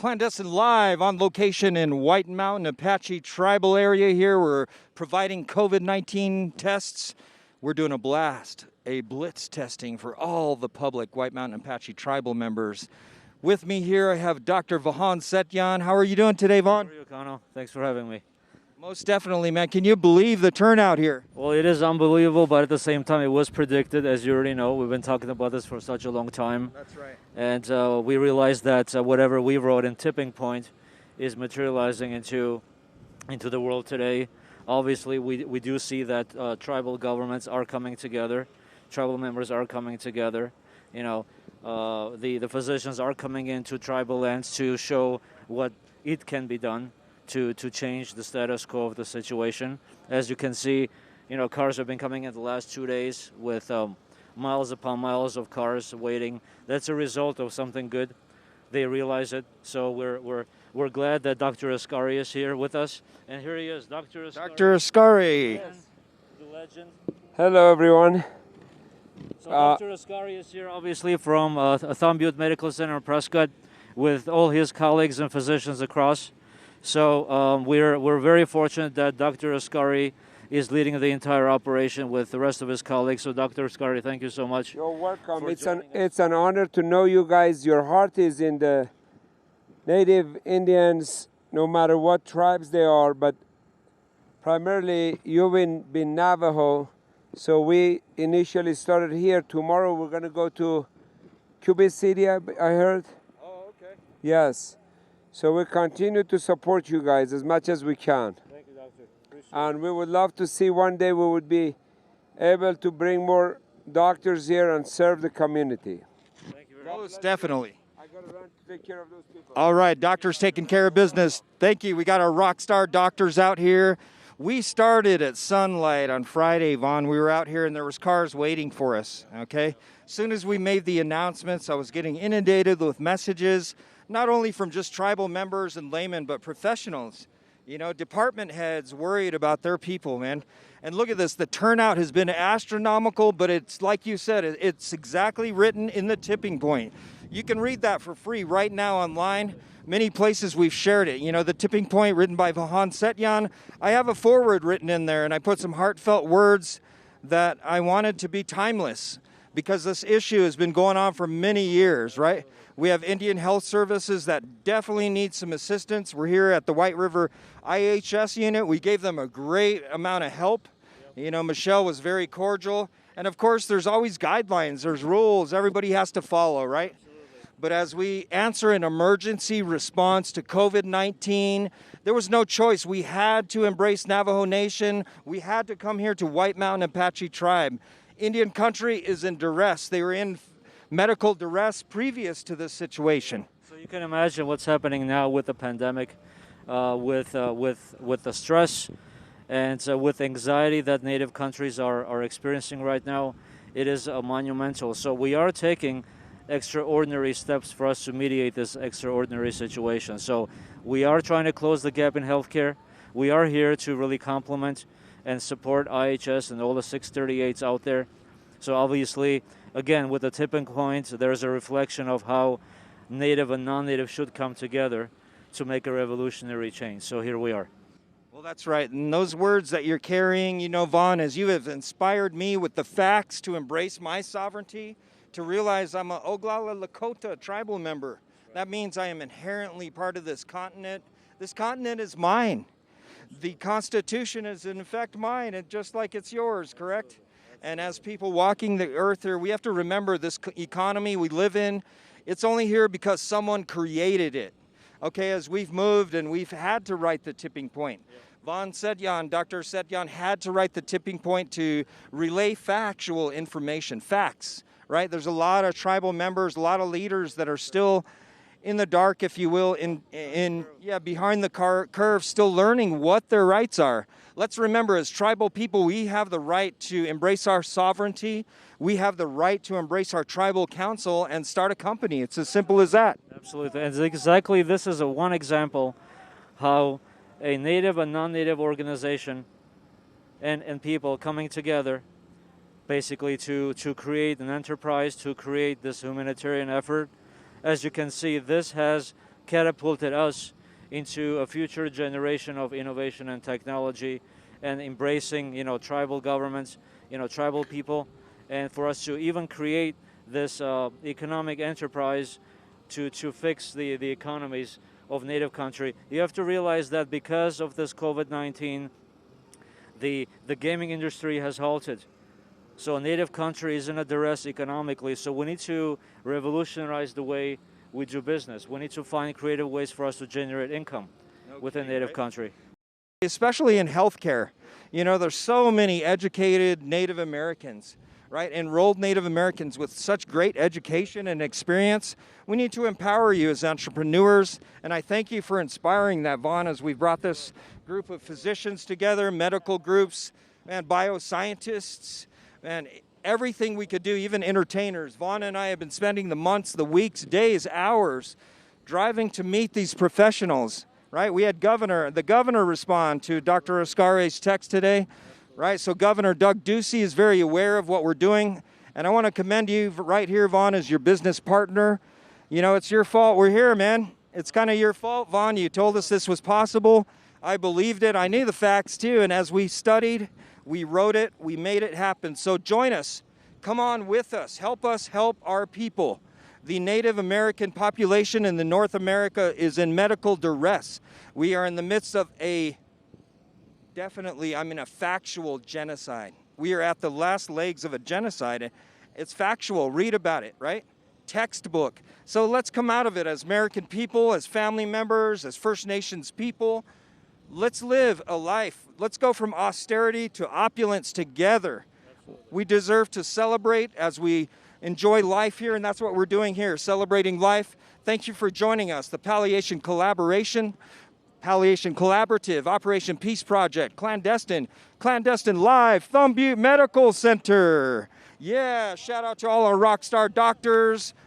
Clan-Destine live on location in White Mountain Apache tribal area here. We're providing COVID-19 tests. We're doing a blitz testing for all the public White Mountain Apache tribal members. With me here, I have Dr. Vahan Setyan. How are you doing today, Vahan? How are you, Cano? Thanks for having me. Most definitely, man. Can you believe the turnout here? Well, it is unbelievable, but at the same time, it was predicted, as you already know. We've been talking about this for such a long time. That's right. And we realized that whatever we wrote in Tipping Point is materializing into the world today. Obviously, we do see that tribal governments are coming together. Tribal members are coming together. You know, the physicians are coming into tribal lands to show what it can be done to change the status quo of the situation. As you can see, you know, cars have been coming in the last 2 days with miles upon miles of cars waiting. That's a result of something good. They realize it. So we're glad that Dr. Ascari is here with us. And here he is, Dr. Ascari. Dr. Ascari. Yes, the legend. Hello, everyone. So Dr. Ascari is here, obviously, from Thumb Butte Medical Center in Prescott with all his colleagues and physicians across. So we're very fortunate that Dr. Ascari is leading the entire operation with the rest of his colleagues. So Dr. Ascari, thank you so much. You're welcome. It's an honor to know you guys. Your heart is in the Native Indians, no matter what tribes they are, but primarily you've been Navajo. So we initially started here. Tomorrow we're going to go to Cuba City, I heard. Oh, okay. Yes. So we continue to support you guys as much as we can. Thank you, Doctor. Appreciate And we would love to see one day we would be able to bring more doctors here and serve the community. Thank you very much. Most definitely. I got to run to take care of those people. All right, doctors taking care of business. Thank you. We got our rock star doctors out here. We started at sunlight on Friday, Vaughn. We were out here and there was cars waiting for us, okay? As soon as we made the announcements, I was getting inundated with messages, not only from just tribal members and laymen, but professionals. You know, department heads worried about their people, man. And look at this, the turnout has been astronomical, but it's like you said, it's exactly written in the tipping point. You can read that for free right now online. Many places we've shared it. You know, the tipping point written by Vahan Setyan. I have a foreword written in there and I put some heartfelt words that I wanted to be timeless because this issue has been going on for many years, right? We have Indian Health Services that definitely need some assistance. We're here at the White River IHS unit. We gave them a great amount of help. You know, Michelle was very cordial. And of course, there's always guidelines, there's rules everybody has to follow, right? But as we answer an emergency response to COVID-19, there was no choice. We had to embrace Navajo Nation. We had to come here to White Mountain Apache Tribe. Indian country is in duress. They were in medical duress previous to this situation. So you can imagine what's happening now with the pandemic, with the stress and with anxiety that Native countries are experiencing right now. It is monumental. So we are taking extraordinary steps for us to mediate this extraordinary situation. So we are trying to close the gap in healthcare. We are here to really complement and support IHS and all the 638s out there. So obviously, again, with the tipping point, there's a reflection of how Native and non-Native should come together to make a revolutionary change. So here we are. Well, that's right. And those words that you're carrying, you know, Vaughn, as you have inspired me with the facts to embrace my sovereignty, to realize I'm an Oglala Lakota tribal member. That means I am inherently part of this continent. This continent is mine. The Constitution is in effect mine, and just like it's yours, correct? And as people walking the earth here, we have to remember this economy we live in, it's only here because someone created it. Okay, as we've moved and we've had to write the tipping point. Vahan Setyan, Dr. Setyan had to write the tipping point to relay factual information, facts, right? There's a lot of tribal members, a lot of leaders that are still in the dark, if you will, behind the curve, still learning what their rights are. Let's remember, as tribal people, we have the right to embrace our sovereignty. We have the right to embrace our tribal council and start a company. It's as simple as that. Absolutely. And exactly this is one example how a Native and non-Native organization and people coming together basically to create an enterprise, to create this humanitarian effort. As you can see, this has catapulted us into a future generation of innovation and technology, and embracing, tribal governments, tribal people, and for us to even create this economic enterprise to fix the economies of native country. You have to realize that because of this COVID-19, the gaming industry has halted. So native country is in a duress economically, so we need to revolutionize the way we do business. We need to find creative ways for us to generate income within native country. Especially in healthcare. There's so many educated Native Americans, right? Enrolled Native Americans with such great education and experience. We need to empower you as entrepreneurs, and I thank you for inspiring that, Vahan, as we brought this group of physicians together, medical groups, and bioscientists, and everything we could do, even entertainers. Vahan and I have been spending the months, the weeks, days, hours driving to meet these professionals, right? We had the governor respond to Dr. Oscare's text today, right? So Governor Doug Ducey is very aware of what we're doing, and I want to commend you right here, Vahan, as your business partner. It's your fault we're here, man. It's kind of your fault, Vahan. You told us this was possible. I believed it. I knew the facts too, and as we studied, we wrote it, we made it happen. So join us. Come on with us. Help us help our people. The Native American population in the North America is in medical duress. We are in the midst of a factual genocide. We are at the last legs of a genocide. It's factual. Read about it, right? Textbook. So let's come out of it as American people, as family members, as First Nations people. Let's live a life. Let's go from austerity to opulence together. We deserve to celebrate as we enjoy life here, and that's what we're doing here, celebrating life. Thank you for joining us. The Palliation Collaboration, Palliation Collaborative, Operation Peace Project, Clan-Destine, Clan-Destine Live, Thumb Butte Medical Center. Yeah, shout out to all our rock star doctors,